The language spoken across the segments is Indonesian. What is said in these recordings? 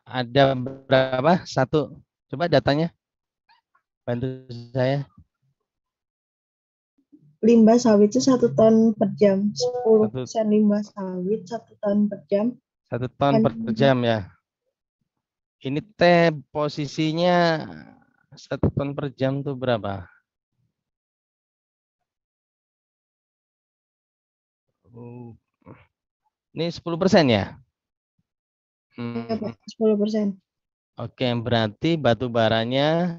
Ada berapa? Satu. Coba datanya. Bantu saya. Limbah sawit itu 1 ton per jam. Satu, 10% limbah sawit 1 ton per jam. 1 ton Kan per jam ya. Ini teh posisinya 1 ton per jam tuh berapa? Ini 10% ya? ya, Pak, Hmm, 10%. Oke, berarti batu baranya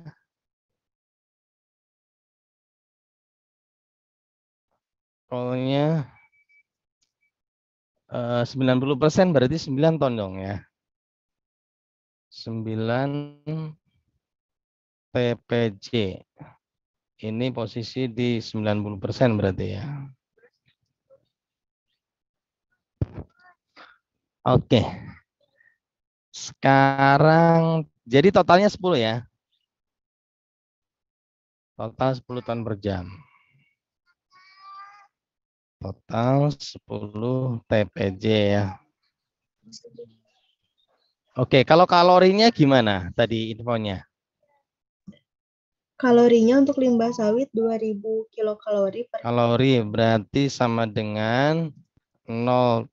kolnya 90% berarti 9 ton dong ya. 9 TPJ. Ini posisi di 90% berarti ya. Oke. Sekarang jadi totalnya 10 ya. Total 10 ton per jam. Total 10 TPJ ya. Oke, kalau kalorinya gimana tadi infonya? Kalorinya untuk limbah sawit 2000 kilokalori per Kalori berarti sama dengan 0,1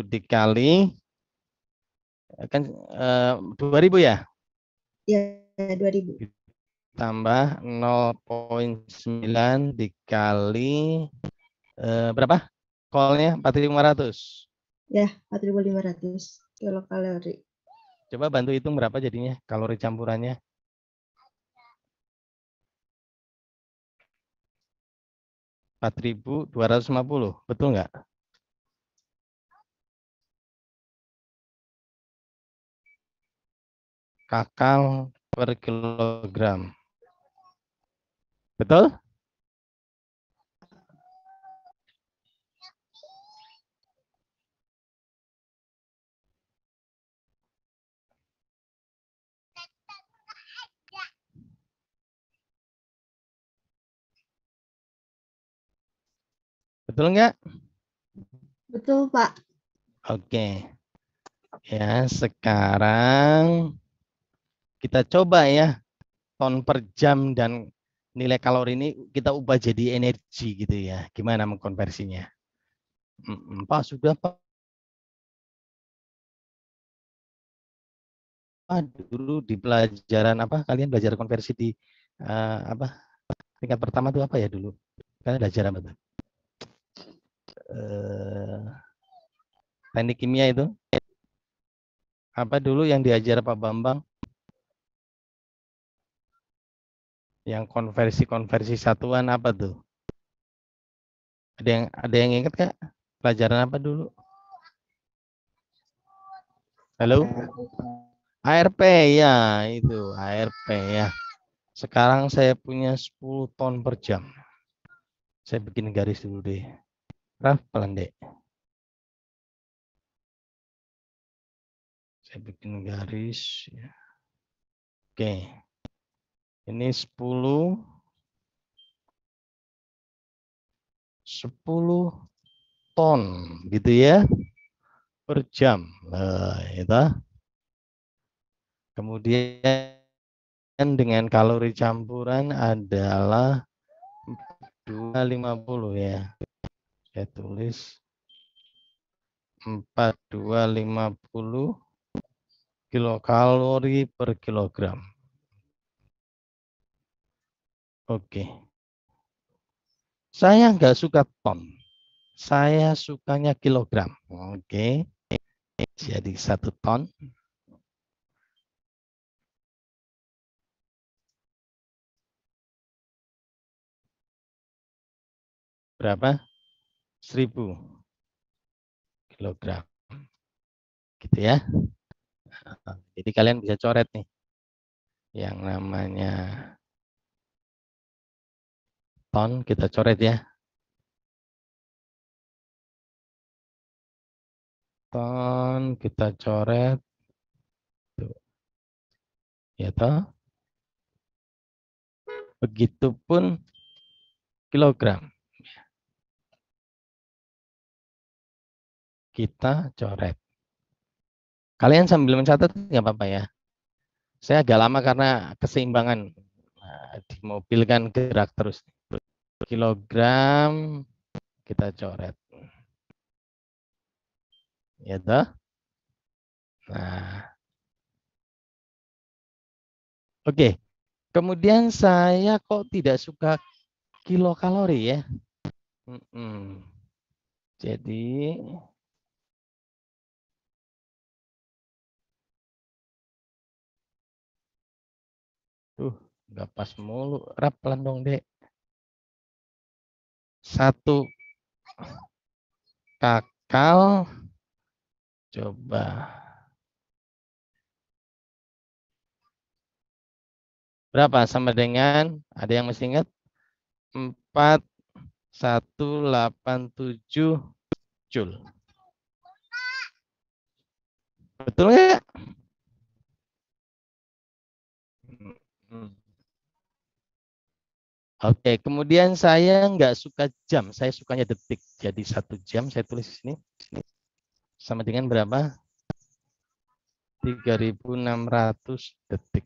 dikali kan 2000 ya, ya 2000. tambah 0,9 dikali berapa? Kolnya 4.500. Ya, 4500 kilokalori. Coba bantu hitung berapa jadinya kalori campurannya. 4.250, betul nggak? Kakal per kilogram. Betul? Betul nggak? Betul, Pak. Oke. Ya, sekarang kita coba ya ton per jam dan nilai kalori ini kita ubah jadi energi gitu ya. Gimana mengkonversinya? Pak, sudah Pak. Dulu di pelajaran apa? Kalian belajar konversi di apa? Tingkat pertama itu apa ya dulu? Kalian belajar apa tuh? Teknik kimia itu? Apa dulu yang diajar Pak Bambang? Yang konversi satuan apa tuh? Ada yang ingat Kak? Pelajaran apa dulu? Halo? ARP ya, itu ARP ya. Sekarang saya punya 10 ton per jam. Saya bikin garis dulu deh. Raf, pelan deh. Saya bikin garis ya. Oke. Ini 10 ton gitu ya per jam. Nah, itu. Kemudian dengan kalori campuran adalah 250 ya. Saya tulis 4250 kilokalori per kilogram. Oke. Saya nggak suka ton. Saya sukanya kilogram. Oke. Jadi 1 ton. Berapa? 1000 kilogram. Gitu ya. Jadi kalian bisa coret nih. Yang namanya ton kita coret ya. Ton kita coret. Tuh. Ya toh. Begitupun kilogram. Kita coret. Kalian sambil mencatat nggak apa-apa ya. Saya agak lama karena keseimbangan. Nah, di mobil kan gerak terus. Kilogram kita coret. Ya toh? Nah, oke. Kemudian saya kok tidak suka kilokalori ya. Jadi nggak pas mulu. Rap pelan dong, Dek. Satu kakal coba berapa sama dengan ada yang masih ingat 4187 Joule. Betul nggak? Oke, kemudian saya nggak suka jam, saya sukanya detik. Jadi 1 jam saya tulis di sini sama dengan berapa? 3600 detik.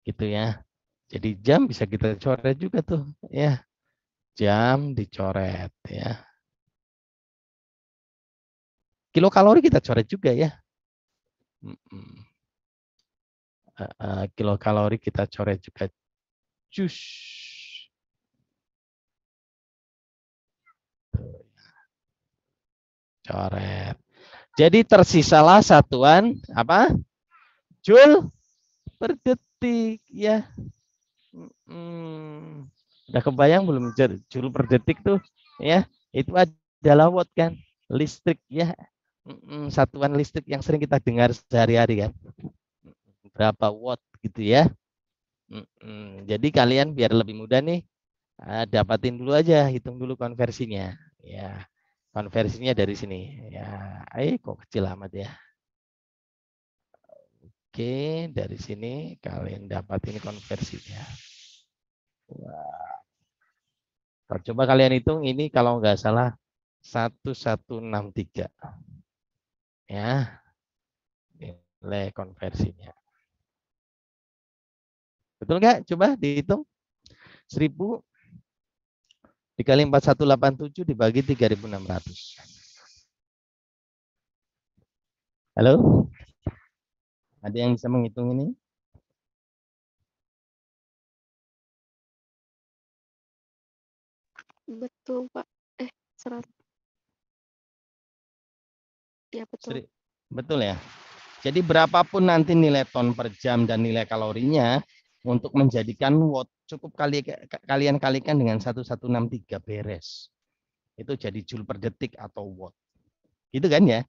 Gitu ya. Jadi jam bisa kita coret juga tuh, ya. Jam dicoret ya. Kilokalori kita coret juga ya. Kilokalori kita coret juga. Cus. Coret. Jadi tersisalah satuan apa? Joule per detik ya. Udah kebayang belum joule per detik tuh ya? Itu adalah watt kan? Listrik ya. Satuan listrik yang sering kita dengar sehari-hari kan. Berapa watt gitu ya. Jadi kalian biar lebih mudah nih dapatin dulu aja, hitung dulu konversinya ya. Konversinya dari sini ya. Kok kecil amat ya. Oke, dari sini kalian dapat ini konversinya. Wah. Coba kalian hitung ini kalau nggak salah 1163 ya nilai konversinya. Betul nggak? Coba dihitung 1000 dikali 4187 dibagi 3600. Halo? Ada yang bisa menghitung ini? Betul, Pak. 100. Ya, betul. Betul ya? Jadi berapapun nanti nilai ton per jam dan nilai kalorinya, untuk menjadikan watt cukup kalian kalikan dengan 1163 beres. Itu jadi joule per detik atau watt. Gitu kan ya?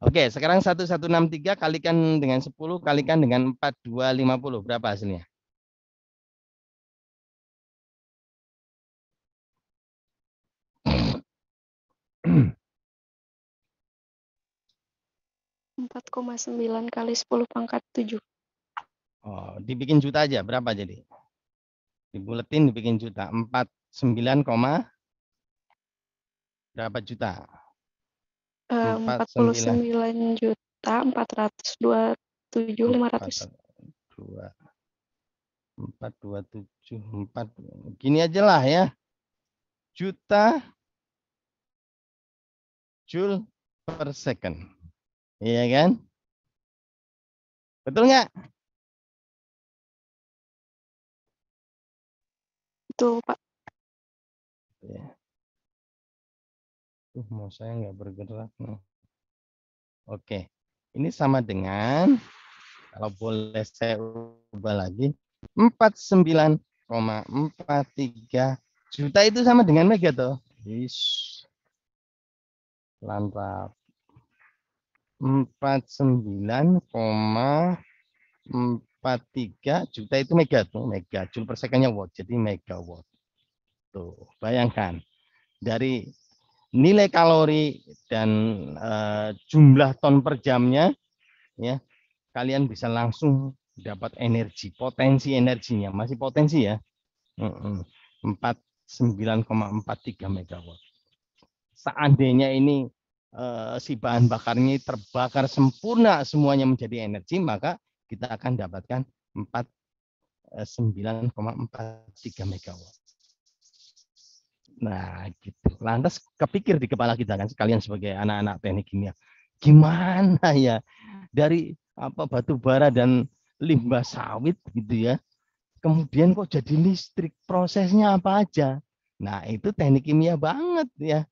Oke, sekarang 1163 kalikan dengan 10 kalikan dengan 4250. Berapa hasilnya? 4,9 kali 10 pangkat 7. Oh, dibikin juta aja. Berapa jadi? Dibuletin dibikin juta. 49, berapa juta? 49.427.500. 427 gini aja lah ya, juta joule per second, iya kan? Betul nggak? Betul, Pak. Ya. Mau saya nggak bergerak nih. Oke, ini sama dengan kalau boleh saya ubah lagi 49,43 juta itu sama dengan mega toh. Lantap. 49,43 juta itu mega tuh, mega joule per secondnya watt, jadi megawatt. Tuh, bayangkan dari nilai kalori dan jumlah ton per jamnya ya, kalian bisa langsung dapat energi, potensi energinya masih potensi ya. 49,43 megawatt. Seandainya ini si bahan bakarnya terbakar sempurna semuanya menjadi energi, maka kita akan dapatkan 9,43 megawatt. Nah, gitu. Lantas kepikir di kepala kita kan sekalian sebagai anak-anak teknik kimia, gimana ya dari batu bara dan limbah sawit gitu ya, kemudian kok jadi listrik, prosesnya apa aja? Nah, itu teknik kimia banget ya.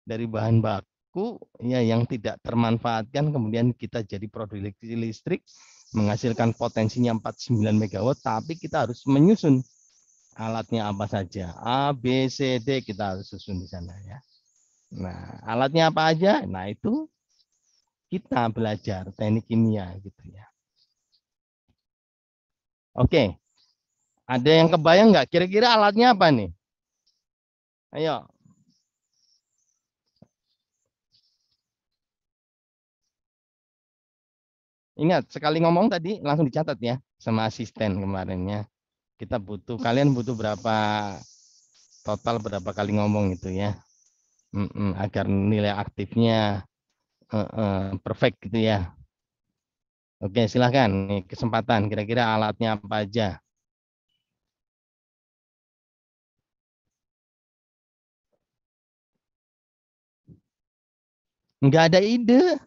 Dari bahan baku ya yang tidak termanfaatkan, kemudian kita jadi produksi listrik menghasilkan potensinya 49 megawatt, tapi kita harus menyusun alatnya apa saja, A, B, C, D kita harus susun di sana ya. Nah, alatnya apa aja? Nah, itu kita belajar teknik kimia gitu ya. Oke, ada yang kebayang nggak kira-kira alatnya apa nih? Ayo. Ingat, sekali ngomong tadi langsung dicatat ya sama asisten kemarinnya. Kalian butuh berapa total, berapa kali ngomong itu ya. Agar nilai aktifnya perfect gitu ya. Oke, silahkan. Nih kesempatan, kira-kira alatnya apa aja? Nggak ada ide.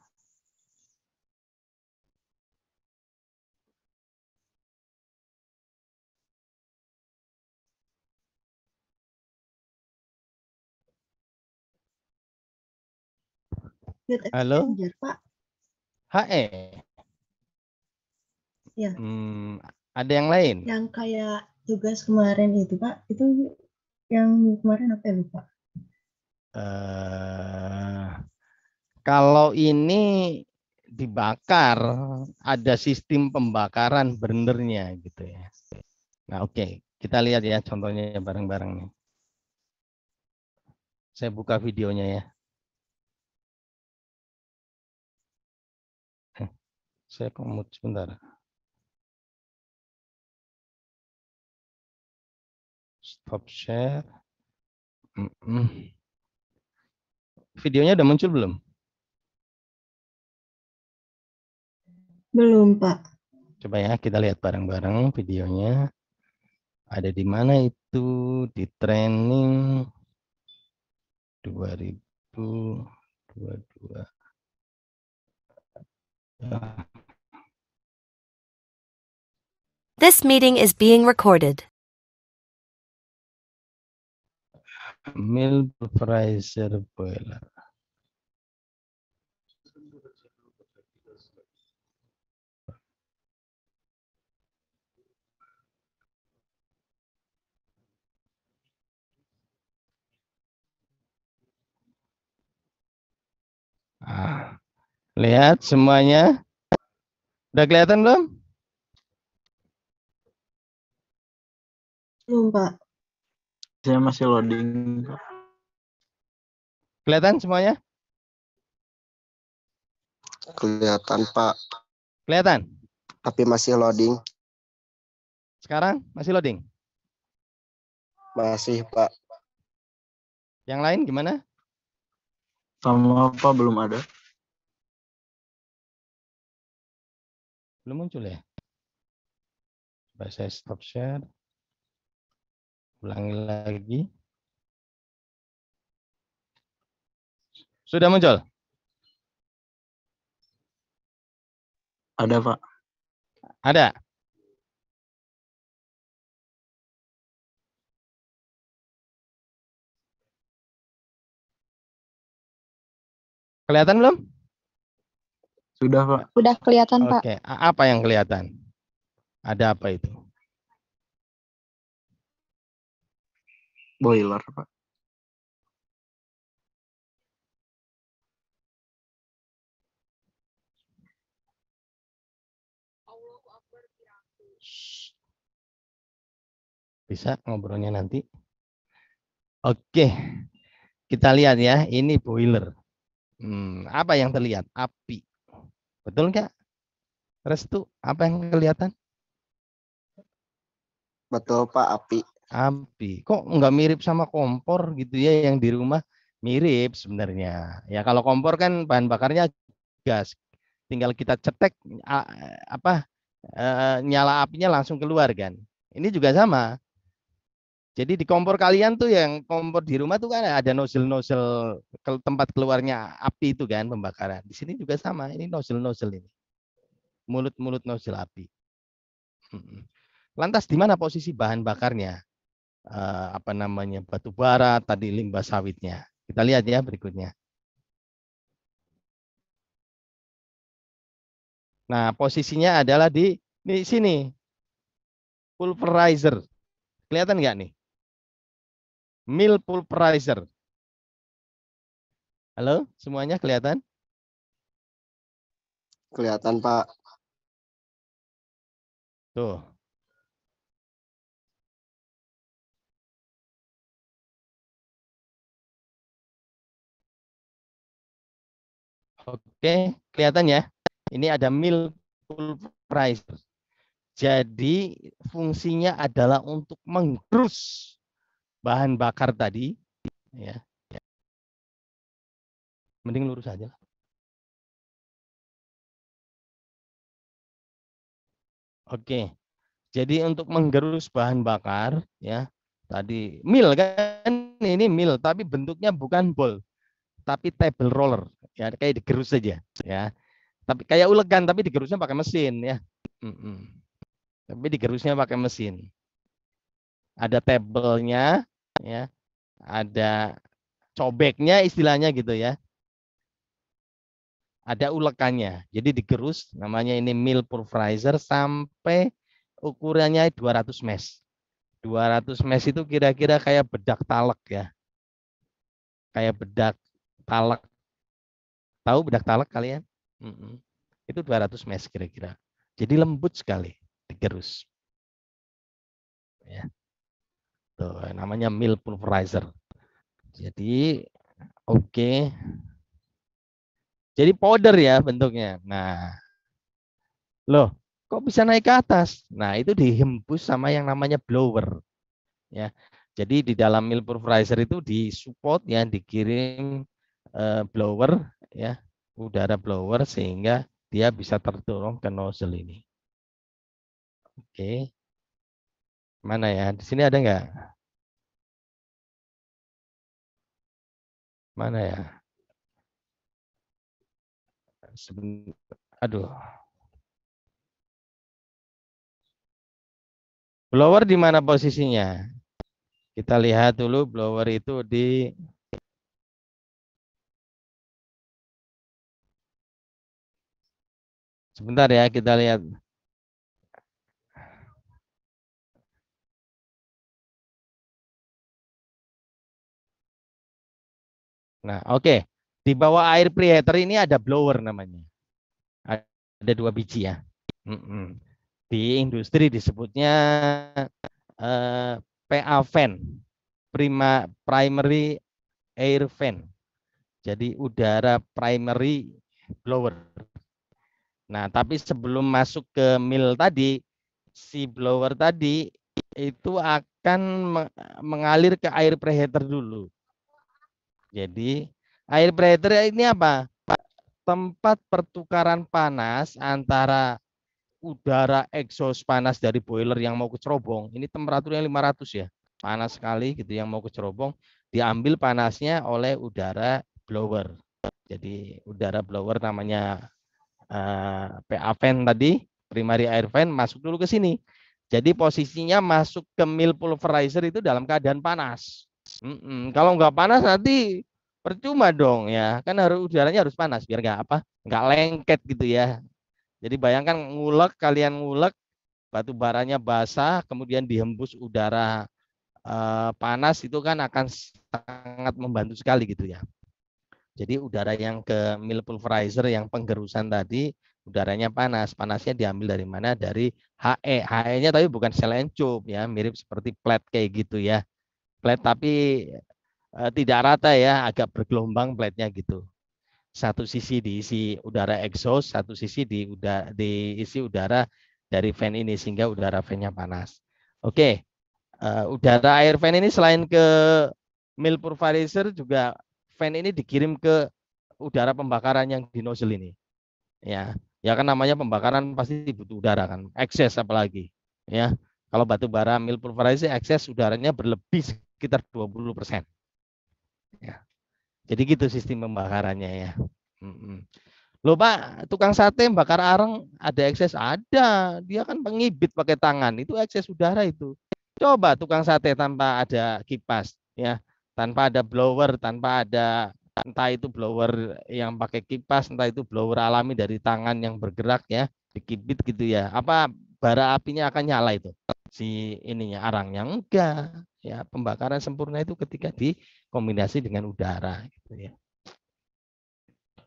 Heat Halo? exchanger, Pak. HE. Ya. Ada yang lain? Yang kayak tugas kemarin itu, Pak. Itu yang kemarin apa ya, Pak? Kalau ini dibakar, ada sistem pembakaran burnernya gitu ya. Nah, oke. Kita lihat ya contohnya bareng-bareng nih. Saya buka videonya ya. Saya komut sebentar. Stop share. Videonya udah muncul belum? Belum, Pak. Coba ya kita lihat bareng-bareng videonya. Ada di mana itu? Di training 2022. This meeting is being recorded. Mill pulverizer boiler. Lihat semuanya. Udah kelihatan belum? Belum, Pak. Saya masih loading, Pak. Kelihatan semuanya? Kelihatan, Pak. Kelihatan? Tapi masih loading. Sekarang masih loading? Masih, Pak. Yang lain gimana? Sama, Pak, belum ada. Belum muncul ya? Coba saya stop share. Ulangi lagi. Sudah muncul? Ada, Pak. Ada? Kelihatan belum? Sudah, Pak. Udah kelihatan, Pak. Oke, apa yang kelihatan? Ada apa itu? Boiler, Pak. Bisa ngobrolnya nanti. Oke, kita lihat ya. Ini boiler. Apa yang terlihat? Api. Betul nggak? Restu, apa yang kelihatan? Betul, Pak, api. Api. Kok nggak mirip sama kompor gitu ya yang di rumah? Mirip sebenarnya. Ya kalau kompor kan bahan bakarnya gas. Tinggal kita cetek nyala apinya langsung keluar kan. Ini juga sama. Jadi di kompor kalian tuh yang kompor di rumah tuh kan ada nozzle-nozzle ke tempat keluarnya api itu kan pembakaran. Di sini juga sama. Ini nozzle-nozzle ini. Mulut-mulut nozzle api. Lantas di mana posisi bahan bakarnya? Batu bara, tadi limbah sawitnya. Kita lihat ya berikutnya. Nah, posisinya adalah di sini. Pulverizer. Kelihatan nggak nih? Mill pulverizer. Halo, semuanya kelihatan? Kelihatan, Pak. Tuh. Oke, kelihatan ya. Ini ada mill pulverizer. Jadi fungsinya adalah untuk menggerus bahan bakar tadi, ya. Mending lurus aja. Oke. Jadi untuk menggerus bahan bakar, ya. Tadi mill kan, ini mill, tapi bentuknya bukan bol, tapi table roller, ya kayak digerus saja, ya. Tapi kayak ulegan, tapi digerusnya pakai mesin, ya. Tapi digerusnya pakai mesin. Ada table-nya, ya. Ada cobeknya istilahnya gitu ya. Ada ulekannya. Jadi digerus, namanya ini mill pulverizer sampai ukurannya 200 mesh. 200 mesh itu kira-kira kayak bedak talek ya. Kayak bedak talek. Tahu bedak talek kalian? Itu 200 mesh kira-kira. Jadi lembut sekali digerus. Ya. Tuh, namanya mill pulverizer. Jadi oke. Jadi powder ya bentuknya. Nah, loh, kok bisa naik ke atas? Nah, itu dihembus sama yang namanya blower. Ya, jadi di dalam mill pulverizer itu disupport ya, dikirim blower ya, udara blower sehingga dia bisa terdorong ke nozzle ini. Oke, mana ya? Di sini ada nggak? Mana ya? Aduh. Blower di mana posisinya? Kita lihat dulu blower itu di sebentar ya, kita lihat. Nah, oke. Di bawah air preheater ini ada blower namanya. Ada 2 biji ya. Di industri disebutnya PA fan, primary air fan. Jadi udara primary blower. Nah, tapi sebelum masuk ke mill tadi, si blower tadi itu akan mengalir ke air preheater dulu. Jadi air preheater ini apa? Tempat pertukaran panas antara udara exhaust panas dari boiler yang mau kecerobong. Ini temperaturnya 500 ya. Panas sekali gitu yang mau kecerobong. Diambil panasnya oleh udara blower. Jadi udara blower namanya PA fan tadi, primary air fan, masuk dulu ke sini. Jadi posisinya masuk ke mill pulverizer itu dalam keadaan panas. Kalau nggak panas nanti percuma dong ya, kan udaranya harus panas biar nggak lengket gitu ya. Jadi bayangkan kalian ngulek, batu baranya basah, kemudian dihembus udara panas, itu kan akan sangat membantu sekali gitu ya. Jadi udara yang ke mill pulverizer yang penggerusan tadi, udaranya panas. Panasnya diambil dari mana? Dari HE. HE-nya tapi bukan selencub ya, mirip seperti plat kayak gitu ya. Plat tapi tidak rata ya, agak bergelombang platnya gitu. Satu sisi diisi udara exhaust, satu sisi diisi udara dari fan ini sehingga udara fan-nya panas. Oke, udara air fan ini selain ke mill pulverizer juga fan ini dikirim ke udara pembakaran yang di nozzle ini. Ya kan namanya pembakaran pasti butuh udara kan, ekses apalagi. Ya, kalau batu bara mill pulverized ekses udaranya berlebih sekitar 20%. Ya. Jadi gitu sistem pembakarannya ya. Loh Pak, tukang sate bakar arang ada ekses? Ada. Dia kan pengibit pakai tangan. Itu ekses udara itu. Coba tukang sate tanpa ada kipas ya, tanpa ada blower, tanpa ada entah itu blower yang pakai kipas, entah itu blower alami dari tangan yang bergerak ya, dikibit gitu ya. Apa bara apinya akan nyala itu? Si ininya arangnya enggak. Ya, pembakaran sempurna itu ketika dikombinasi dengan udara gitu ya.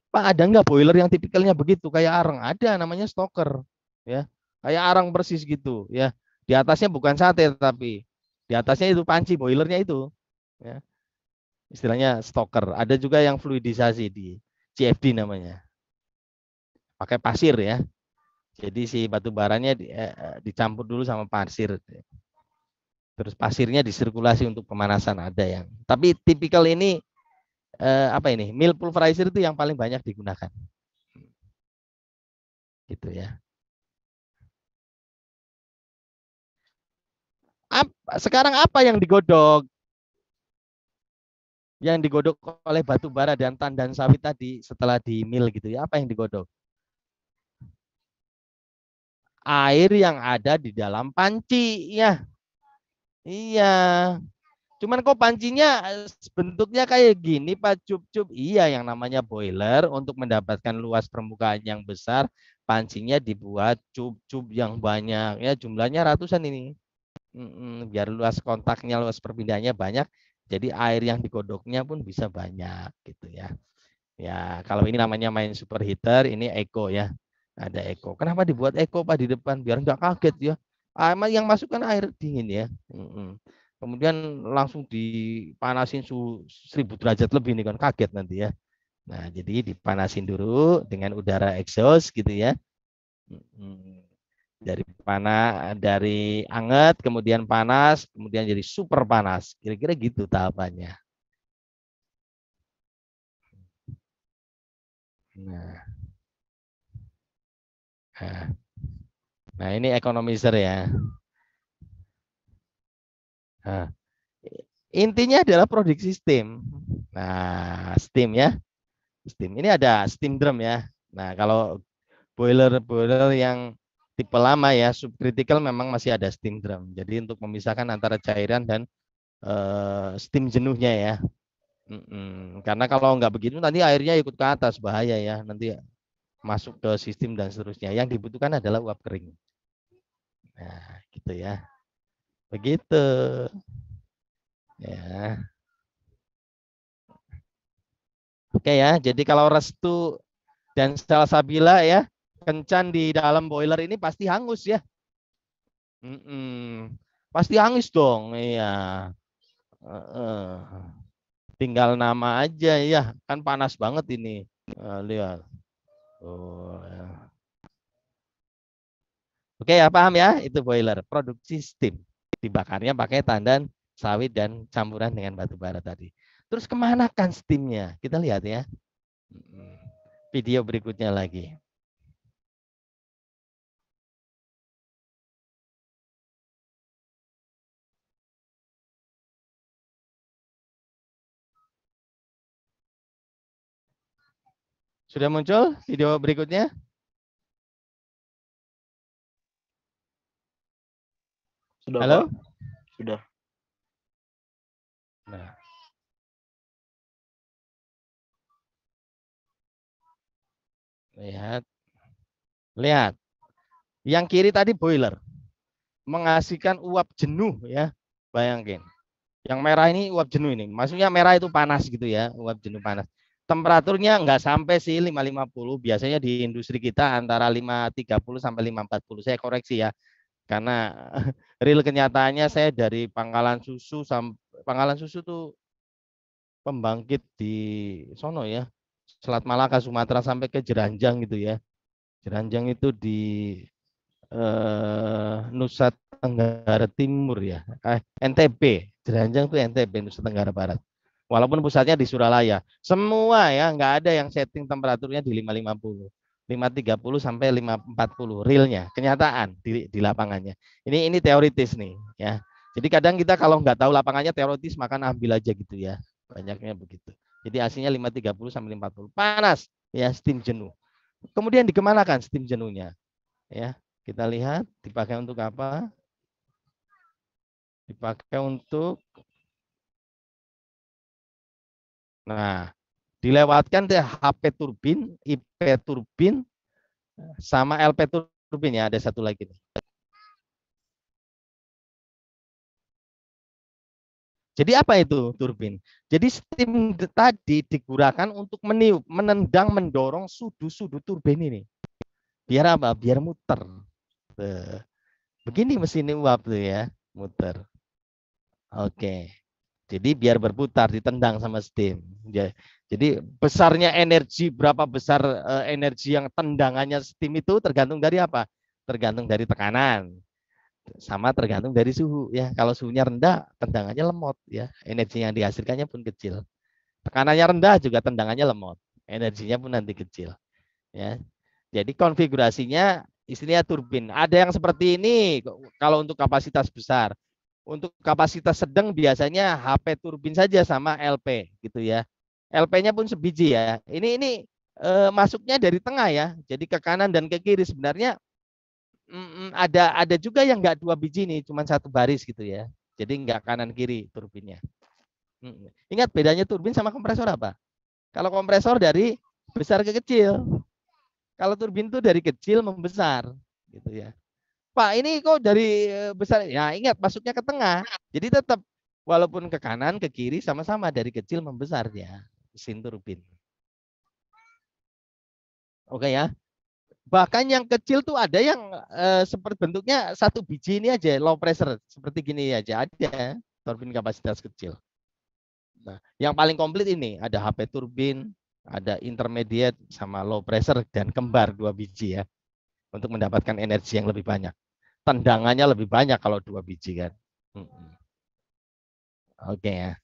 Pak, ada nggak boiler yang tipikalnya begitu kayak arang? Ada, namanya stoker ya, kayak arang persis gitu ya. Di atasnya bukan sate tapi di atasnya itu panci boilernya itu ya. Istilahnya stoker. Ada juga yang fluidisasi di CFD namanya, pakai pasir ya. Jadi si batu baranya dicampur dulu sama pasir, terus pasirnya disirkulasi untuk pemanasan. Ada yang, tapi tipikal ini apa ini, mill pulverizer itu yang paling banyak digunakan gitu ya. Sekarang apa yang digodok? Yang digodok oleh batu bara dan tandan sawit tadi setelah di mill gitu ya, apa yang digodok? Air yang ada di dalam panci ya. Iya. Cuman kok pancinya bentuknya kayak gini Pak Cup-cup? Iya, yang namanya boiler untuk mendapatkan luas permukaan yang besar, pancinya dibuat cup-cup yang banyak ya, jumlahnya ratusan ini. Biar luas kontaknya, luas perpindahannya banyak, jadi air yang digodoknya pun bisa banyak gitu ya. Ya, kalau ini namanya main superheater, ini eco ya. Ada eco. Kenapa dibuat eco Pak di depan? Biar nggak kaget ya. Yang masuk kan air dingin ya. Kemudian langsung dipanasin suhu 1000 derajat lebih nih kan, kaget nanti ya. Nah, jadi dipanasin dulu dengan udara exhaust gitu ya. Dari anget kemudian panas, kemudian jadi super panas. Kira-kira gitu tahapannya. Nah, ini economizer ya. Nah, intinya adalah produk sistem. Nah, steam ya. Steam. Ini ada steam drum ya. Nah, kalau boiler yang tipe lama ya, subcritical, memang masih ada steam drum. Jadi untuk memisahkan antara cairan dan steam jenuhnya ya. Karena kalau nggak begitu nanti airnya ikut ke atas, bahaya ya. Nanti masuk ke sistem dan seterusnya. Yang dibutuhkan adalah uap kering. Nah, gitu ya. Begitu. Ya. Oke ya, jadi kalau restu dan salsabila ya, kencan di dalam boiler ini pasti hangus ya. Pasti hangus dong, iya. Tinggal nama aja ya, kan panas banget ini. Lihat. Oh, ya. Oke ya, paham ya, itu boiler, produksi steam. Dibakarnya pakai tandan sawit dan campuran dengan batu bara tadi. Terus kemana kan steamnya? Kita lihat ya. Video berikutnya lagi. Sudah muncul video berikutnya? Sudah, halo? Pak. Sudah. Nah. Lihat. Yang kiri tadi boiler. Menghasilkan uap jenuh ya. Bayangin. Yang merah ini uap jenuh ini. Maksudnya merah itu panas gitu ya, uap jenuh panas. Temperaturnya nggak sampai sih 550. Biasanya di industri kita antara 530 sampai 540. Saya koreksi ya. Karena real kenyataannya saya dari Pangkalan Susu tuh pembangkit di sono ya. Selat Malaka, Sumatera sampai ke Jeranjang gitu ya. Jeranjang itu di Nusa Tenggara Timur ya. NTB. Jeranjang itu NTB, Nusa Tenggara Barat. Walaupun pusatnya di Suralaya. Semua ya, nggak ada yang setting temperaturnya di 550. 530 sampai 540 realnya, kenyataan di lapangannya. Ini teoritis nih ya. Jadi kadang kita kalau nggak tahu lapangannya teoritis maka ambil aja gitu ya. Banyaknya begitu. Jadi aslinya 530 sampai 540. Panas ya, steam jenuh. Kemudian dikemanakan steam jenuhnya? Ya, kita lihat dipakai untuk apa? Dipakai untuk dilewatkan ke HP turbin, IP turbin sama LP turbin ya, ada satu lagi nih. Jadi apa itu turbin? Jadi steam tadi digunakan untuk meniup, menendang, mendorong sudu-sudu turbin ini. Biar apa? Biar muter. Begini mesin uap tuh ya, muter. Oke. Jadi biar berputar, ditendang sama steam. Jadi besarnya energi, berapa besar energi yang tendangannya steam itu tergantung dari apa? Tergantung dari tekanan. Sama tergantung dari suhu ya. Kalau suhunya rendah, tendangannya lemot ya. Energi yang dihasilkannya pun kecil. Tekanannya rendah juga tendangannya lemot. Energinya pun nanti kecil. Ya. Jadi konfigurasinya istilahnya turbin. Ada yang seperti ini kalau untuk kapasitas besar. Untuk kapasitas sedang biasanya HP turbin saja sama LP gitu ya. LP-nya pun sebiji ya. Ini masuknya dari tengah ya. Jadi ke kanan dan ke kiri sebenarnya ada juga yang enggak 2 biji nih, cuma 1 baris gitu ya. Jadi enggak kanan kiri turbinnya. Ingat bedanya turbin sama kompresor apa? Kalau kompresor dari besar ke kecil. Kalau turbin itu dari kecil membesar gitu ya. Pak, ini kok dari besar? Ya, ingat masuknya ke tengah. Jadi tetap walaupun ke kanan, ke kiri sama-sama dari kecil membesar ya, mesin turbin. Oke ya. Bahkan yang kecil tuh ada yang seperti bentuknya 1 biji ini aja, low pressure seperti gini aja ada turbin kapasitas kecil. Nah, yang paling komplit ini ada HP turbin, ada intermediate sama low pressure dan kembar 2 biji ya, untuk mendapatkan energi yang lebih banyak. Tendangannya lebih banyak kalau 2 biji kan. Oke ya,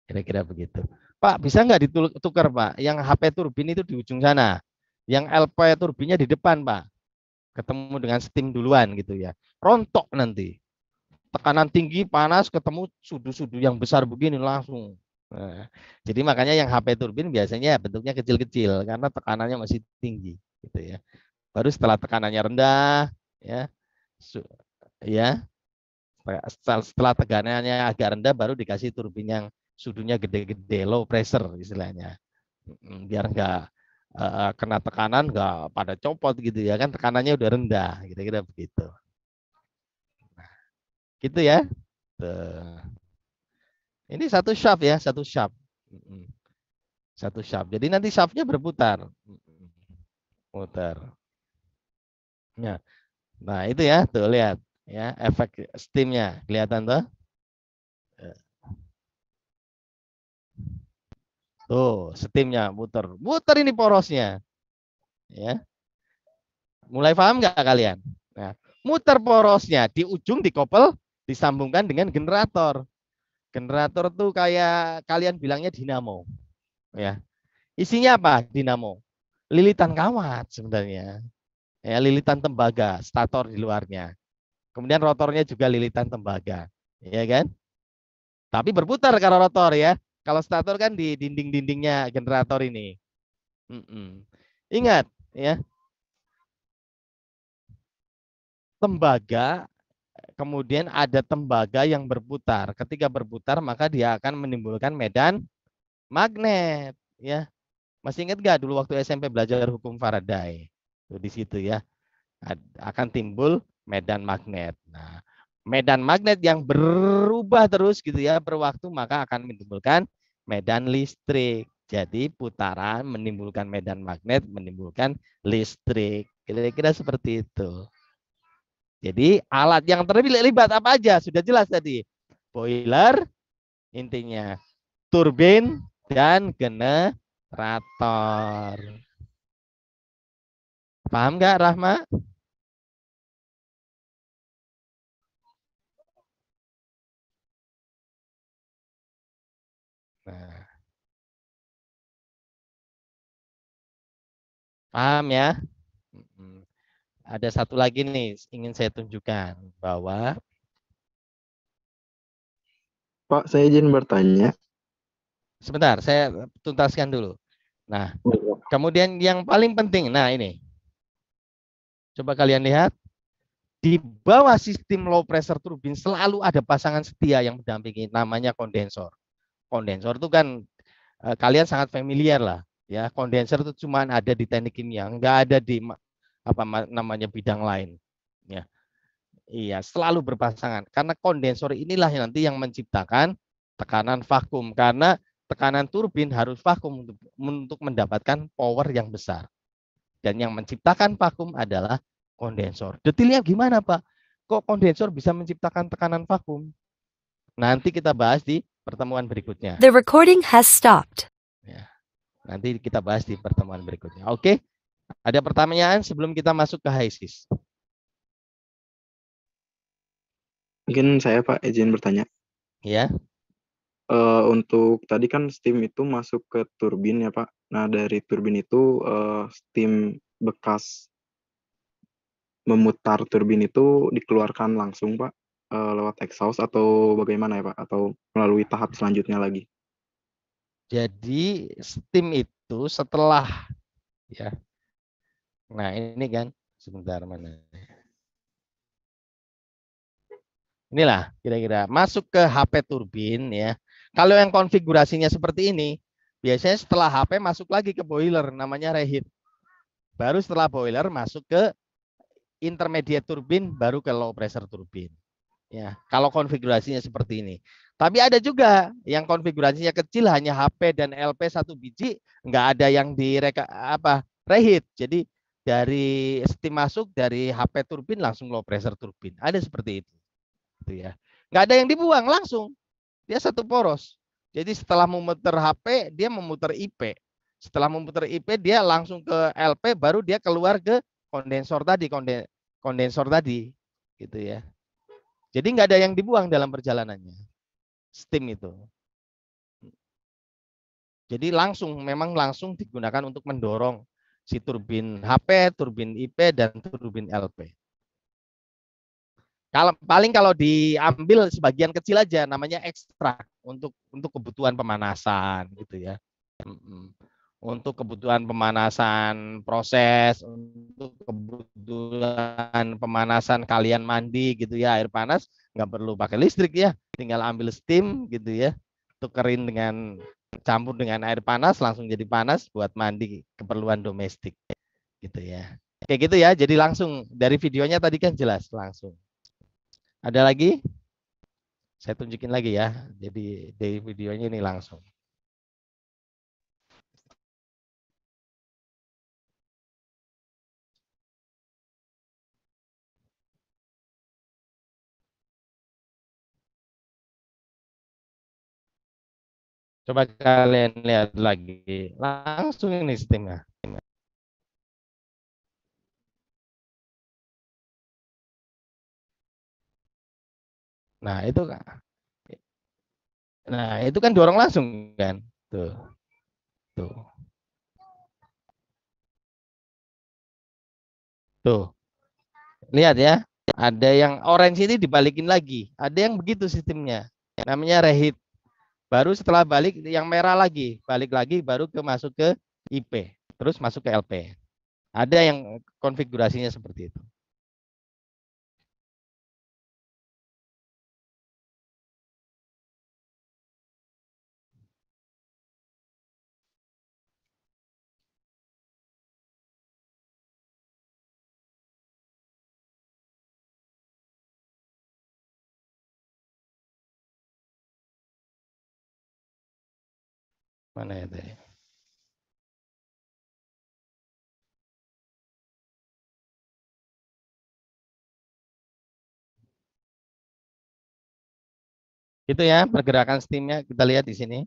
kira-kira begitu. Pak, bisa nggak ditukar Pak? Yang HP turbin itu di ujung sana, yang LP turbinnya di depan Pak. Ketemu dengan steam duluan gitu ya. Rontok nanti. Tekanan tinggi, panas, ketemu sudu-sudu yang besar begini langsung. Nah, jadi makanya yang HP turbin biasanya bentuknya kecil-kecil karena tekanannya masih tinggi gitu ya. Baru setelah tekanannya rendah ya. Ya. Setelah teganannya agak rendah baru dikasih turbin yang sudunya gede-gede, low pressure istilahnya. Biar enggak kena tekanan nggak pada copot gitu ya kan, tekanannya udah rendah kira-kira begitu. Nah, gitu ya. Tuh. Ini satu shaft ya, satu shaft. Satu shaft. Jadi nanti shaftnya berputar. Putar. Nah, itu ya, tuh lihat ya efek steamnya kelihatan tuh. Tuh, steamnya muter. Muter ini porosnya. Ya. Mulai paham nggak kalian? Nah, muter porosnya di ujung dikopel disambungkan dengan generator. Generator tuh kayak kalian bilangnya dinamo. Ya. Isinya apa? Dinamo. Lilitan kawat sebenarnya. Ya, lilitan tembaga, stator di luarnya. Kemudian rotornya juga lilitan tembaga. Ya kan? Tapi berputar kalau rotor ya. Kalau stator kan di dinding-dindingnya generator ini. Ingat ya. Tembaga, kemudian ada tembaga yang berputar. Ketika berputar maka dia akan menimbulkan medan magnet ya. Masih ingat nggak dulu waktu SMP belajar hukum Faraday? Tuh di situ ya. Akan timbul medan magnet. Nah, medan magnet yang berubah terus gitu ya per waktu maka akan menimbulkan medan listrik. Jadi putaran menimbulkan medan magnet, menimbulkan listrik. Kira-kira seperti itu. Jadi alat yang terlibat apa aja? Sudah jelas tadi. Boiler, intinya turbin, dan generator. Paham nggak, Rahma? Nah, paham ya? Mm-mm. Ada satu lagi nih ingin saya tunjukkan bahwa Pak, saya izin bertanya. sebentar saya tuntaskan dulu. Nah, kemudian yang paling penting, nah ini coba kalian lihat di bawah sistem low pressure turbin selalu ada pasangan setia yang mendampingi namanya kondensor. Kondensor itu kan kalian sangat familiar lah ya. Kondensor itu cuma ada di teknik kimia, nggak ada di apa namanya bidang lain. Ya, iya selalu berpasangan karena kondensor inilah yang nanti yang menciptakan tekanan vakum karena tekanan turbin harus vakum untuk mendapatkan power yang besar dan yang menciptakan vakum adalah kondensor. Detailnya gimana Pak? Kok kondensor bisa menciptakan tekanan vakum? Nanti kita bahas di pertemuan berikutnya. The recording has stopped. Ya, nanti kita bahas di pertemuan berikutnya. Oke, ada pertanyaan sebelum kita masuk ke HISIS? Mungkin saya Pak izin bertanya. Ya, Untuk tadi kan steam itu masuk ke turbin ya Pak. Nah dari turbin itu steam bekas memutar turbin itu dikeluarkan langsung Pak lewat exhaust atau bagaimana ya Pak? Atau melalui tahap selanjutnya lagi? jadi steam itu setelah ya. Nah, ini kan sebentar mana. Inilah kira-kira masuk ke HP turbin ya. Kalau yang konfigurasinya seperti ini, biasanya setelah HP masuk lagi ke boiler namanya reheat. Baru setelah boiler masuk ke intermediate turbin, baru ke low pressure turbin. Ya, kalau konfigurasinya seperti ini. Tapi ada juga yang konfigurasinya kecil hanya HP dan LP satu biji, nggak ada yang reheat. Jadi dari steam masuk dari HP turbin langsung low pressure turbin. Ada seperti itu. Gitu ya. Nggak ada yang dibuang langsung. Dia satu poros. Jadi setelah memutar HP, dia memutar IP. Setelah memutar IP, dia langsung ke LP, baru dia keluar ke kondensor tadi, kondensor tadi, gitu ya. Jadi nggak ada yang dibuang dalam perjalanannya, steam itu. Jadi memang langsung digunakan untuk mendorong si turbin HP, turbin IP, dan turbin LP. Kalau diambil sebagian kecil aja, namanya ekstrak untuk kebutuhan pemanasan, gitu ya. Untuk kebutuhan pemanasan proses, untuk kebutuhan pemanasan kalian mandi gitu ya, air panas nggak perlu pakai listrik ya, tinggal ambil steam gitu ya, tukerin dengan campur dengan air panas langsung jadi panas buat mandi keperluan domestik gitu ya. Kayak gitu ya, jadi langsung dari videonya tadi kan jelas langsung. Ada lagi? Saya tunjukin lagi ya, jadi dari videonya ini langsung. Coba kalian lihat lagi. Langsung ini steamnya. Nah, itu kan dorong langsung kan. Tuh. Tuh. Tuh. Lihat ya. Ada yang orange ini dibalikin lagi. Ada yang begitu sistemnya. Namanya reheat. Baru setelah balik yang merah lagi, balik lagi baru masuk ke IP, terus masuk ke LP. Ada yang konfigurasinya seperti itu. Mana itu ya? Itu ya pergerakan steamnya kita lihat di sini.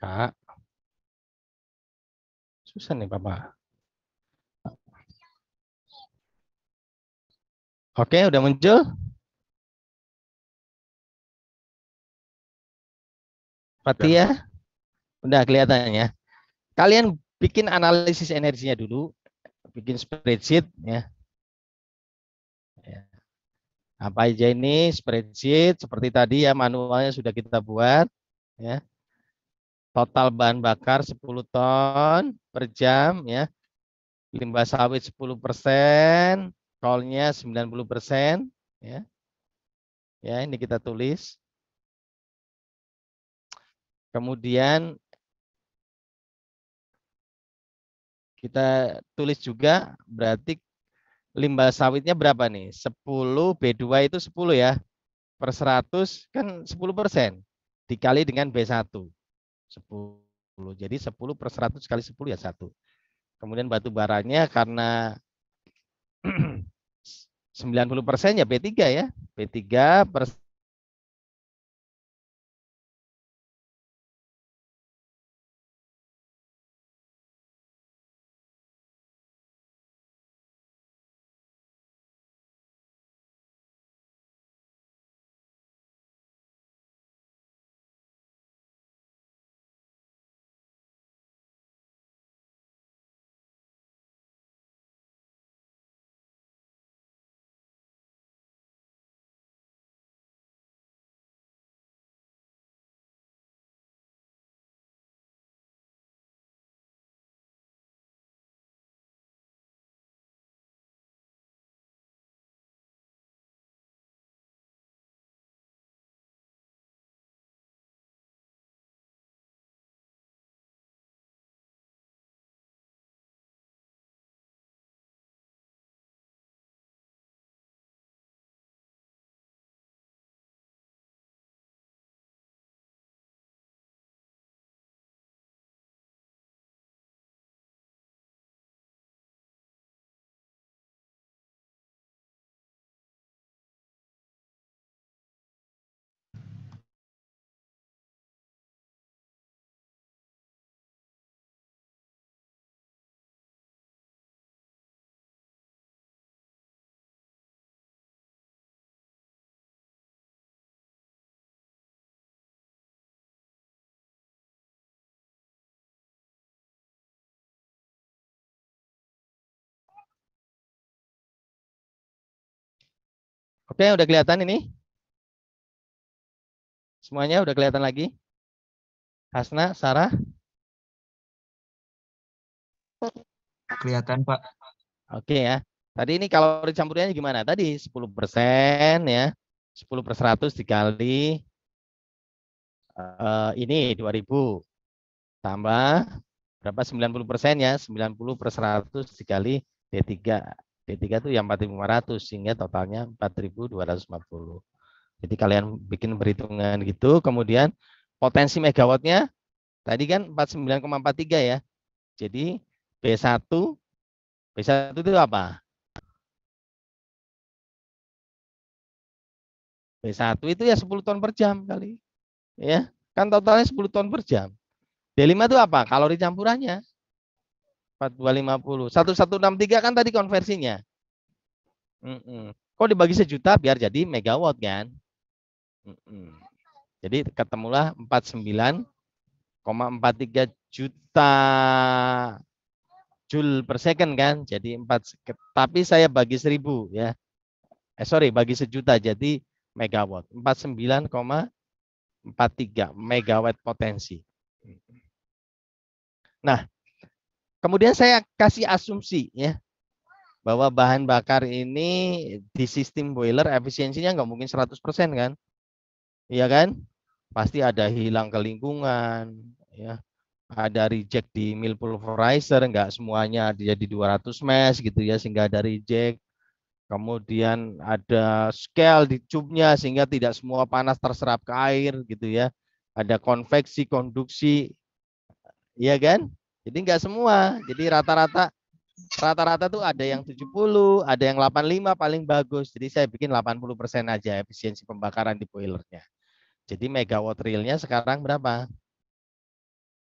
Kak. Susah nih, Bapak. Oke, udah muncul? Pati ya? Udah kelihatan ya. Kalian bikin analisis energinya dulu, bikin spreadsheet ya. Apa aja ini spreadsheet seperti tadi ya, manualnya sudah kita buat ya. Total bahan bakar 10 ton per jam ya. Limbah sawit 10%, coal-nya 90% ya. Ya, ini kita tulis. Kemudian kita tulis juga berarti limbah sawitnya berapa nih? 10 B2 itu 10 ya. Per 100 kan 10% dikali dengan B1. 10. Jadi 10 per 100 kali 10 ya 1. Kemudian batu baranya karena 90% ya B3 ya. B3 per Oke, udah kelihatan ini? Semuanya udah kelihatan lagi? Hasna, Sarah? Kelihatan, Pak. Oke ya. Tadi ini kalori campurnya gimana? Tadi 10% ya. 10 per 100 dikali ini 2000 tambah berapa 90% ya, 90 per 100 dikali D3. D3 itu yang 4.500 sehingga totalnya 4.240. Jadi kalian bikin perhitungan gitu, kemudian potensi megawattnya tadi kan 49,43 ya. Jadi B1 itu apa? B1 itu ya 10 ton per jam kali. Ya, kan totalnya 10 ton per jam. D5 itu apa? Kalori campurannya. 4250. 1163 kan tadi konversinya. Kok dibagi sejuta biar jadi megawatt kan? Jadi ketemulah 49,43 juta joule per second kan? Jadi tapi saya bagi 1000 ya. Bagi sejuta jadi megawatt. 49,43 megawatt potensi. Nah, kemudian saya kasih asumsi ya bahwa bahan bakar ini di sistem boiler efisiensinya nggak mungkin 100% kan? Iya kan? Pasti ada hilang ke lingkungan, ya. Ada reject di mill pulverizer, nggak semuanya jadi 200 mesh gitu ya, sehingga ada reject. Kemudian ada scale di tube-nya sehingga tidak semua panas terserap ke air gitu ya. Ada konveksi, konduksi, iya kan? Jadi nggak semua. Jadi rata-rata tuh ada yang 70, ada yang 85 paling bagus. Jadi saya bikin 80% aja efisiensi pembakaran di boilernya. Jadi megawatt realnya sekarang berapa?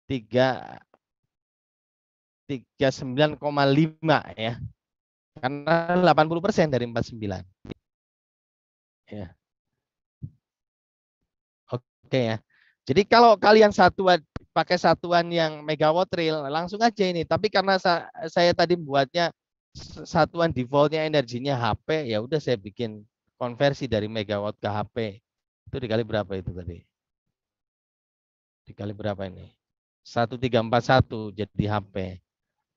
39,5 ya. Karena 80% dari 49. Ya. Oke ya. Jadi kalau kalian pakai satuan yang megawatt real, langsung aja ini. Tapi karena saya tadi buatnya satuan defaultnya energinya HP, ya udah saya bikin konversi dari megawatt ke HP. Itu dikali berapa itu tadi? Dikali berapa ini? 1341 jadi HP.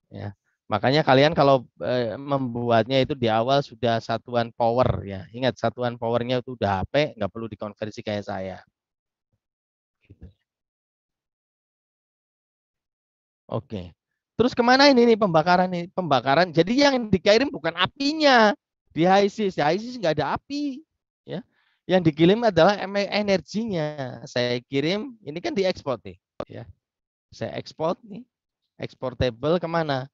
Ya. Makanya kalian kalau membuatnya itu di awal sudah satuan power ya. Ingat satuan powernya itu udah HP, nggak perlu dikonversi kayak saya. Gitu. Oke. Terus kemana ini nih pembakaran nih? Pembakaran. Jadi yang dikirim bukan apinya di HISIS. Di HISIS nggak ada api. Ya. Yang dikirim adalah energinya. Saya kirim. Ini kan diekspor nih. Ya. Saya ekspor nih. Exportable kemana?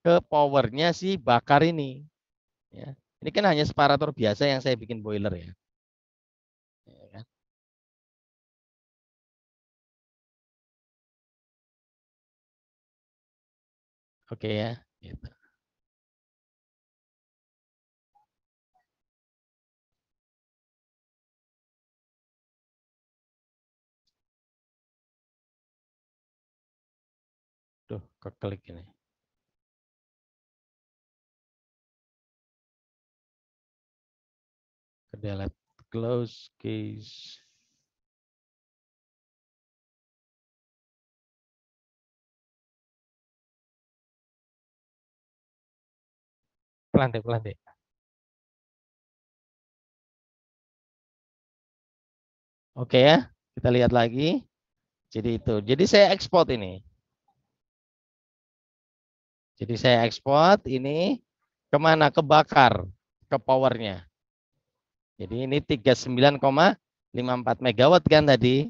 Ke powernya si bakar ini. Ya. Ini kan hanya separator biasa yang saya bikin boiler ya. Ya kan? Oke ya. Gitu. Tuh, keklik ini. Delete close case. Pelan deh, pelan deh. Oke ya, kita lihat lagi. Jadi itu. Jadi saya ekspor ini. Jadi saya ekspor ini kemana? Kebakar, ke powernya. Jadi ini 39,54 megawatt kan tadi.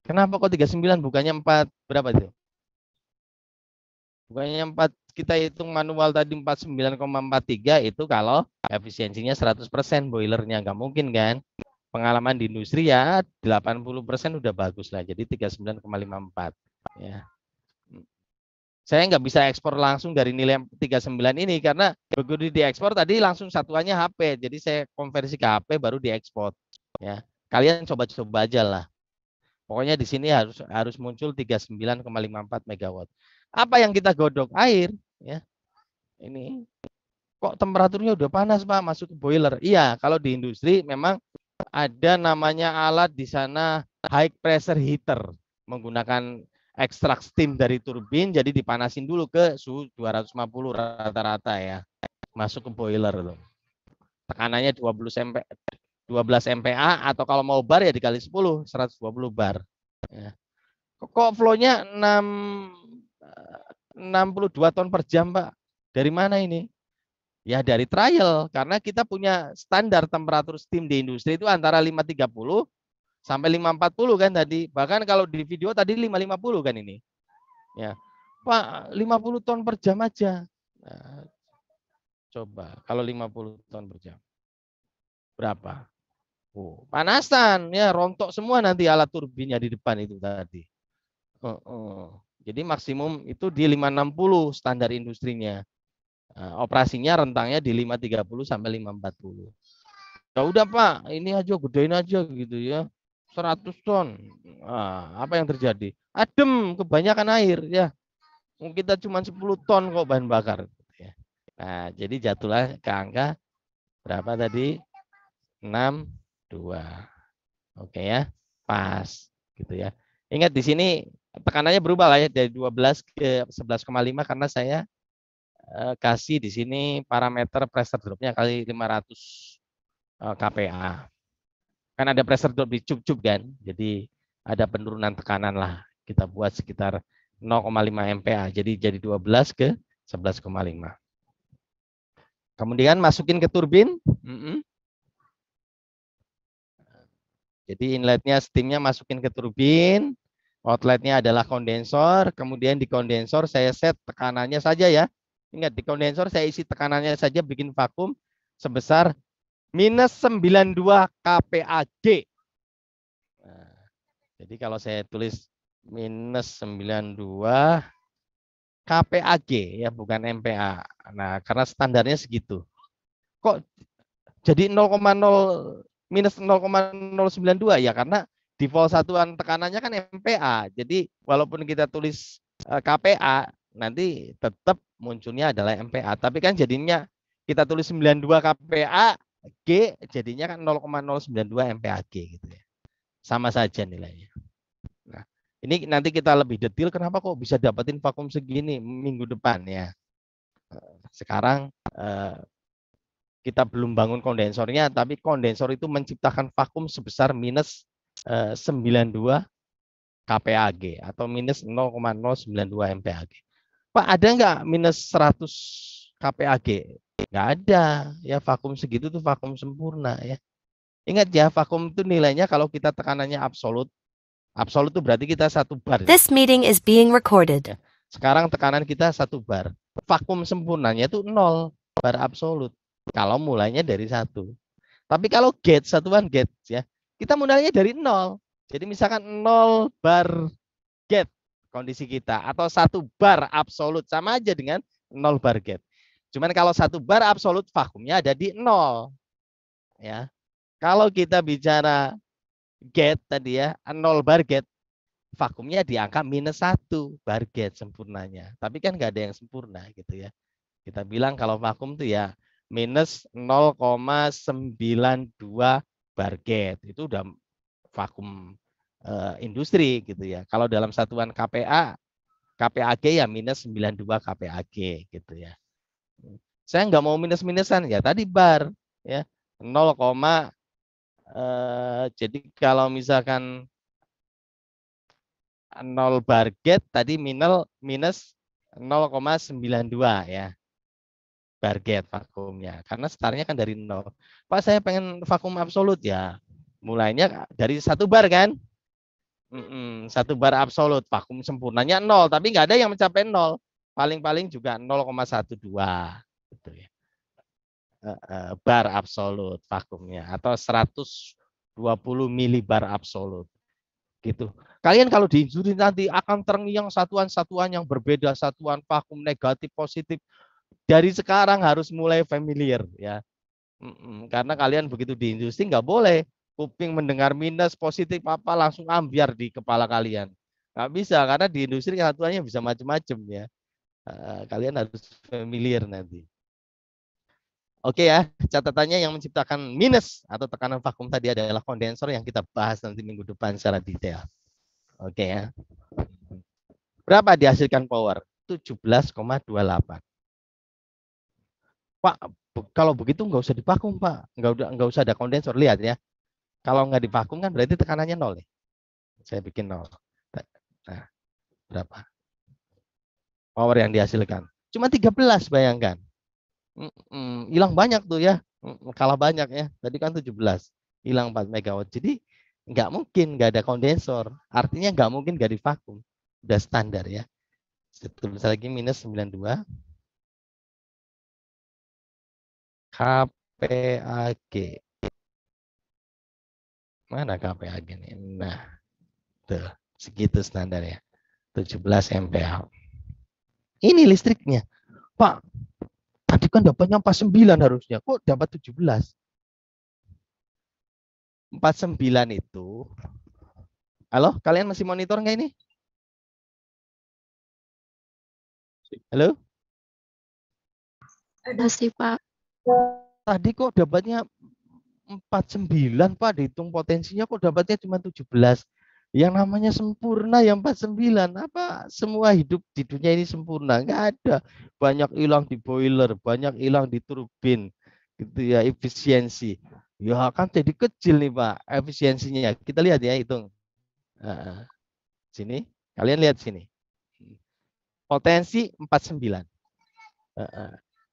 Kenapa kok 39 bukannya 4 berapa itu? Bukannya 4 kita hitung manual tadi 49,43 itu kalau efisiensinya 100% boilernya nggak mungkin kan? Pengalaman di industri ya 80% udah bagus lah. Jadi 39,54 ya. Saya nggak bisa ekspor langsung dari nilai 39 ini karena begitu diekspor tadi langsung satuannya HP. Jadi saya konversi ke HP baru diekspor ya. Kalian coba-coba aja lah. Pokoknya di sini harus muncul 39,54 megawatt. Apa yang kita godok? Air ya. Ini kok temperaturnya udah panas Pak, masuk ke boiler. Iya, kalau di industri memang ada namanya alat di sana high pressure heater menggunakan ekstrak steam dari turbin, jadi dipanasin dulu ke suhu 250 rata-rata ya, masuk ke boiler loh. Tekanannya 12 MPa atau kalau mau bar ya dikali 10, 120 bar. Ya. Kok flow-nya 62 ton per jam Pak? Dari mana ini? Ya dari trial, karena kita punya standar temperatur steam di industri itu antara 530 sampai 540 kan tadi. Bahkan kalau di video tadi 550 kan ini. Ya. Pak, 50 ton per jam aja. Nah, coba kalau 50 ton per jam. Berapa? Oh, panasan ya, rontok semua nanti alat turbinnya di depan itu tadi. Jadi maksimum itu di 560 standar industrinya. Nah, operasinya rentangnya di 530 sampai 540. Ya udah Pak, ini aja gedein aja gitu ya. 100 ton. Nah, apa yang terjadi? Adem, kebanyakan air ya. Kita cuma 10 ton kok bahan bakar. Nah, jadi jatuhlah ke angka berapa tadi? 62. Oke ya, pas gitu ya. Ingat di sini tekanannya berubah lah ya dari 12 ke 11,5 karena saya kasih di sini parameter pressure dropnya kali 500 kPa. Kan ada pressure drop di cup-cup kan, jadi ada penurunan tekanan lah. Kita buat sekitar 0,5 MPa, jadi 12 ke 11,5. Kemudian masukin ke turbin. Jadi inletnya steamnya masukin ke turbin, outletnya adalah kondensor, kemudian di kondensor saya set tekanannya saja ya. Ingat di kondensor saya isi tekanannya saja bikin vakum sebesar minus 92 kPa. Nah, Jadi kalau saya tulis minus 92 KPAG ya, bukan MPA. Nah, karena standarnya segitu. Kok jadi 0,0 minus 0,092 ya, karena default satuan tekanannya kan MPA. Jadi walaupun kita tulis KPA, nanti tetap munculnya adalah MPA. Tapi kan jadinya kita tulis 92 KPA G, jadinya kan 0,092 MPAG gitu ya. Sama saja nilainya. Nah, ini nanti kita lebih detail kenapa kok bisa dapetin vakum segini minggu depan ya. Sekarang kita belum bangun kondensornya, tapi kondensor itu menciptakan vakum sebesar minus 92 KPAG atau minus 0,092 MPAG. Pak, ada nggak minus 100 KPAG? Nggak ada. Ya, vakum segitu tuh vakum sempurna ya. Ingat ya, vakum itu nilainya kalau kita tekanannya absolut. Absolut itu berarti kita 1 bar. This meeting is being recorded. Sekarang tekanan kita 1 bar. Vakum sempurnanya itu 0 bar absolut. Kalau mulainya dari 1. Tapi kalau gate, satuan gate ya, kita mulainya dari 0. Jadi misalkan 0 bar gate kondisi kita atau 1 bar absolut, sama aja dengan 0 bar gate. Cuman kalau 1 bar absolut vakumnya ada di 0. Ya. Kalau kita bicara gate tadi ya, 0 bar gate, vakumnya di angka minus 1 bar gate sempurnanya. Tapi kan nggak ada yang sempurna gitu ya. Kita bilang kalau vakum tuh ya minus 0,92 bar gate. Itu udah vakum industri gitu ya. Kalau dalam satuan KPA, KPAG ya minus 92 KPAG gitu ya. Saya nggak mau minus-minusan ya, tadi bar ya 0, jadi kalau misalkan 0 bar gate tadi minus 0,92 ya bar gate vakumnya, karena startnya kan dari 0. Pak, saya pengen vakum absolut ya, mulainya dari 1 bar kan. 1 bar absolut, vakum sempurnanya 0, tapi nggak ada yang mencapai 0, paling-paling juga 0,12 gitu ya. Bar absolut vakumnya atau 120 milibar absolut gitu. Kalian kalau di industri nanti akan terngiang satuan-satuan yang berbeda, satuan vakum negatif positif. Dari sekarang harus mulai familiar ya. Karena kalian begitu di industri nggak boleh kuping mendengar minus positif apa langsung ambiar di kepala kalian. Nggak bisa, karena di industri satuannya bisa macam-macam ya. Kalian harus familiar nanti. Oke ya, catatannya yang menciptakan minus atau tekanan vakum tadi adalah kondensor yang kita bahas nanti minggu depan secara detail. Oke ya. Berapa dihasilkan power? 17,28. Pak, kalau begitu nggak usah divakum Pak, nggak usah ada kondensor. Lihat ya, kalau nggak divakum kan berarti tekanannya 0 nih. Saya bikin 0. Nah, berapa? Power yang dihasilkan cuma 13, bayangkan. Hilang banyak tuh ya, kalah banyak ya. Tadi kan 17, hilang 4 megawatt. Jadi nggak mungkin nggak ada kondensor. Artinya nggak mungkin nggak divakum. Udah standar ya. Tulis lagi minus 92 KPAG. Mana KPAG nih? Nah, tuh segitu standar ya. 17 MPa. Ini listriknya. Pak, tadi kan dapatnya 49 harusnya. Kok dapat 17? 49 itu. Halo, kalian masih monitor nggak ini? Halo? Masih, Pak. Tadi kok dapatnya 49, Pak. Dihitung potensinya kok dapatnya cuma 17. Yang namanya sempurna yang 49. Apa semua hidup di dunia ini sempurna? Nggak ada. Banyak hilang di boiler, banyak hilang di turbin. Gitu ya, efisiensi. Ya kan jadi kecil nih Pak efisiensinya. Kita lihat ya, hitung. Sini, kalian lihat sini. Potensi 49.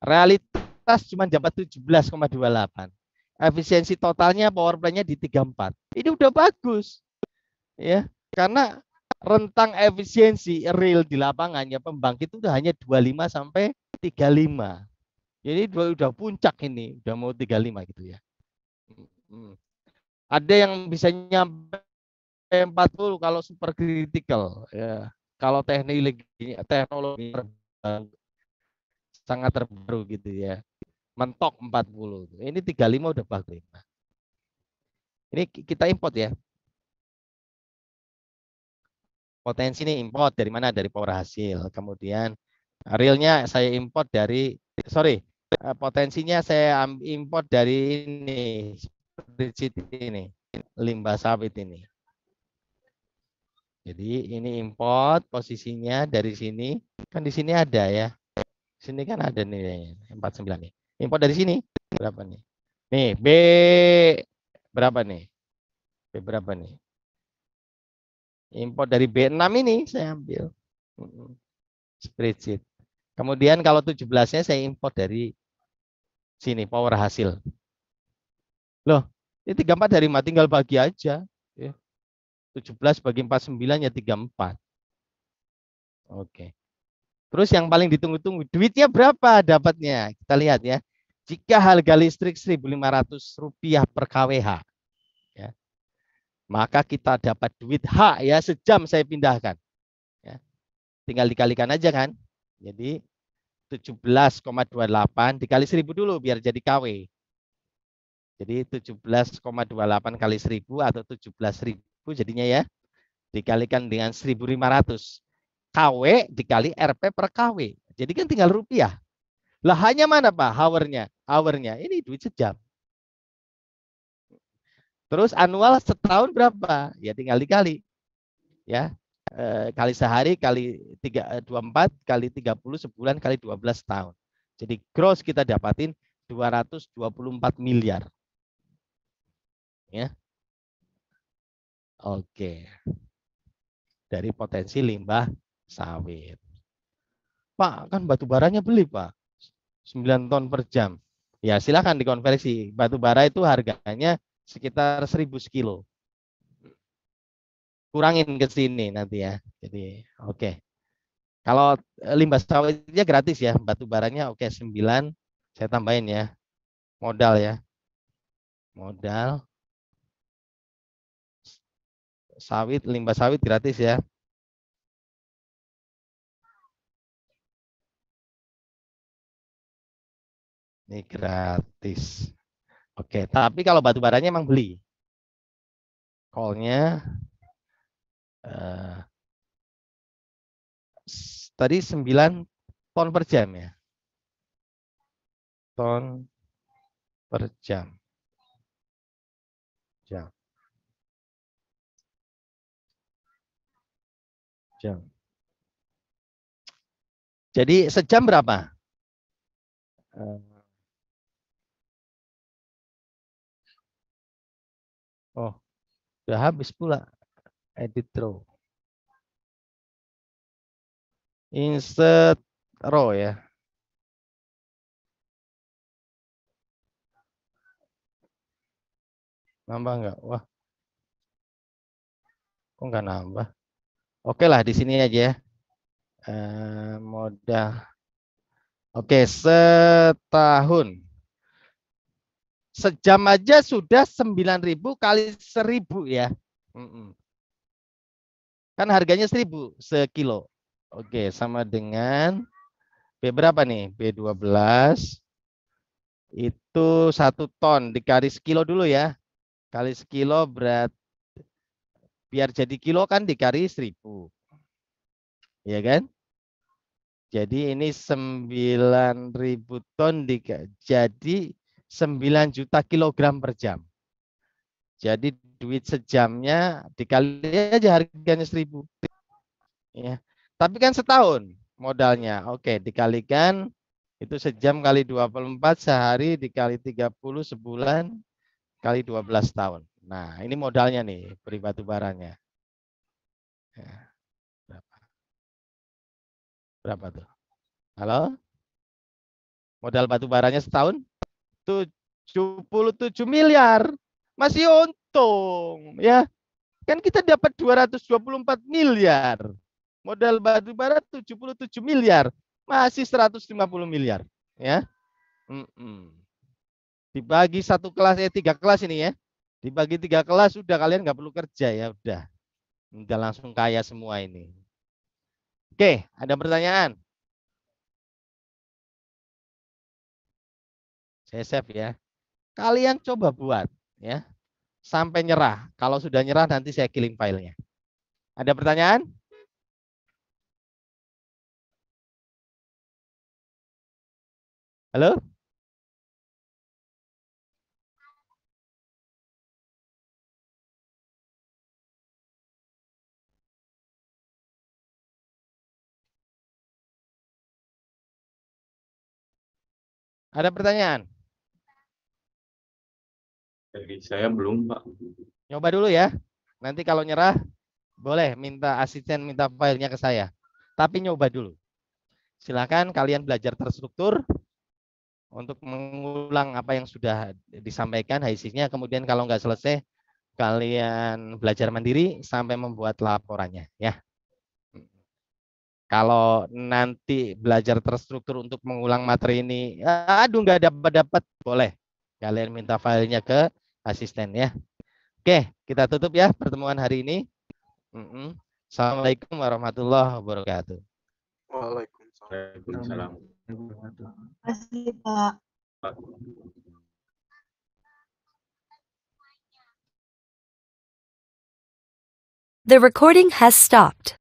Realitas cuma dapat 17,28. Efisiensi totalnya power plant-nya di 34. Ini udah bagus. Ya, karena rentang efisiensi real di lapangannya pembangkit itu udah hanya 25 sampai 35. Jadi udah puncak ini, udah mau 35 gitu ya. Ada yang bisa nyampe 40 kalau super critical ya. Kalau teknologi sangat terbaru gitu ya. Mentok 40. Ini 35 udah bagus. Ini kita import ya. Potensi ini import dari mana? Dari power hasil. Kemudian realnya saya import dari potensinya saya import dari ini limbah sawit ini. Jadi ini import posisinya dari sini. Kan di sini ada ya. Sini kan ada nilainya 49 nih. Import dari sini berapa nih? Nih B berapa nih? B berapa nih? Import dari B6 ini saya ambil. Spreadsheet. Kemudian kalau 17-nya saya import dari sini power hasil. Loh, ini 34 dari mana? Tinggal bagi aja. 17 bagi 49 ya 34. Oke. Terus yang paling ditunggu-tunggu, duitnya berapa dapatnya? Kita lihat ya. Jika harga listrik Rp1.500 per kWh, ya, maka kita dapat duit H ya, sejam saya pindahkan. Ya. Tinggal dikalikan aja kan. Jadi 17,28 dikali 1000 dulu biar jadi KW. Jadi 17,28 kali 1000 atau 17.000 jadinya ya. Dikalikan dengan 1.500. KW dikali RP per KW. Jadi kan tinggal rupiah. Lah hanya mana Pak? Hournya. Hournya ini duit sejam. Terus annual setahun berapa? Ya tinggal dikali. Ya. Kali sehari kali 24 kali 30 sebulan kali 12 tahun. Jadi gross kita dapatin 224 miliar. Ya. Oke. Dari potensi limbah sawit. Pak, kan batu baranya beli, Pak. 9 ton per jam. Ya, silakan dikonversi. Batu bara itu harganya sekitar 1000 kilo. Kurangin ke sini nanti ya. Jadi, oke. Kalau limbah sawitnya gratis ya, batu baranya oke 9. Saya tambahin ya. Modal ya. Modal. Sawit, limbah sawit gratis ya. Ini gratis. Oke, tapi kalau batu baranya emang beli. Call-nya tadi 9 ton per jam ya. Ton per jam. Jam. Jadi sejam berapa? Oh, udah habis pula. Edit row. Insert row ya. Nambah enggak? Wah. Kok enggak nambah? Oke lah di sini aja ya. Modal. Oke, setahun. Sejam aja sudah 9.000 kali 1.000 ya. Kan harganya 1.000 sekilo. Oke, sama dengan B berapa nih? B12 itu 1 ton dikali sekilo dulu ya. Kali sekilo berat biar jadi kilo kan dikali 1.000. Ya kan? Jadi ini 9.000 ton jadi 9 juta kilogram per jam. Jadi duit sejamnya dikali aja harganya 1.000. Ya. Tapi kan setahun modalnya. Oke, dikalikan itu sejam kali 24 sehari dikali 30 sebulan kali 12 tahun. Nah, ini modalnya nih, beri batu baranya. Ya. Berapa tuh? Halo? Modal batu baranya setahun 77 miliar. Masih untung, ya. Kan kita dapat 224 miliar. Modal batu bara 77 miliar. Masih 150 miliar, ya. Dibagi 1 kelas 3 kelas ini ya. Dibagi 3 kelas sudah kalian nggak perlu kerja ya, udah. Udah langsung kaya semua ini. Oke, ada pertanyaan? Saya save ya. Kalian coba buat ya sampai nyerah. Kalau sudah nyerah nanti saya kirim filenya. Ada pertanyaan? Halo? Ada pertanyaan? Bagi saya belum, Pak. Nyoba dulu ya. Nanti kalau nyerah boleh minta asisten minta filenya ke saya. Tapi nyoba dulu. Silakan kalian belajar terstruktur untuk mengulang apa yang sudah disampaikan hasilnya. Kemudian kalau nggak selesai, kalian belajar mandiri sampai membuat laporannya ya. Kalau nanti belajar terstruktur untuk mengulang materi ini, aduh nggak dapat, boleh kalian minta filenya ke asisten ya. Oke, kita tutup ya pertemuan hari ini. Assalamualaikum warahmatullahi wabarakatuh. Waalaikumsalam. Terima kasih, Pak. The recording has stopped.